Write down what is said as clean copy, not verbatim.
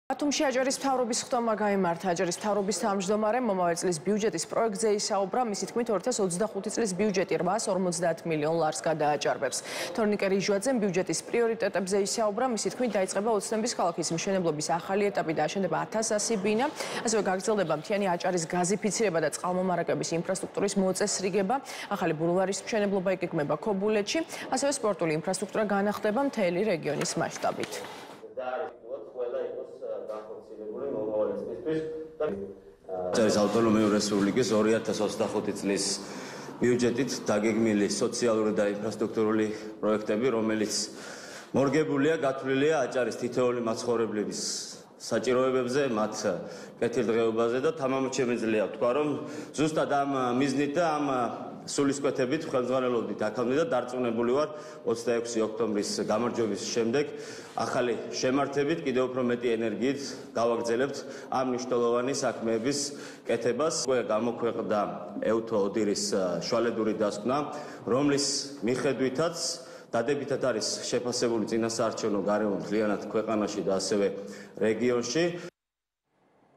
ბათუმში აჭარის მთავრობის ხტომა გაიმართა. აჭარის მთავრობის თავმჯდომარემ მომავალ წლის ბიუჯეტის პროექტზე ისაუბრა. მისი თქმით, 2025 წლის ბიუჯეტი 850 მილიონ ლარს გადააჭარბებს. თორნიკე რიჟვაძემ ბიუჯეტის პრიორიტეტებზე ისაუბრა. მისი თქმით, დაიწყება ოცნების ქალაქის მშენებლობის ახალი ეტაპი და აშენდება 1100 ბინა. ასევე გაგრძელდება მთიანი აჭარის გაზიფიცირება და წყალმომარაგების ინფრასტრუქტურის მოწესრიგება. ახალი ბულვარის მშენებლობა იგეგმება ქობულეთში. ასევე სპორტული ინფრასტრუქტურა განახლდება მთელი რეგიონის მასშტაბით. აჭარის ავტონომიური რესპუბლიკის 2025 წლის ბიუჯეტით დაგეგმილი სოციალური და ინფრასტრუქტურული პროექტები, რომელიც მორგებულია, გათვლილია აჭარის თითოეული მაცხოვრებლის საჭიროებებზე, მათ კეთილდღეობაზე და თამამად შემიძლია ვთქვა, რომ ზუსტად ამ მიზნით და ამ სულისკვეთებით ხელმძღვანელობით აქამდე და დარწმუნებული ვარ 26 ოქტომბრის გამარჯვების შემდეგ ახალი შემართებით კიდევ უფრო მეტი ენერგიით გავაგრძელებთ ამ მნიშვნელოვანი საქმეების კეთებას. უკვე გამოქვეყნდა ევთო ოდირის შუალედური დასკვნა, რომლის მიხედვითაც დადებითად არის შეფასებული წინასაარჩევნო გარემო მთლიანად ქვეყანაში და ასევე რეგიონში.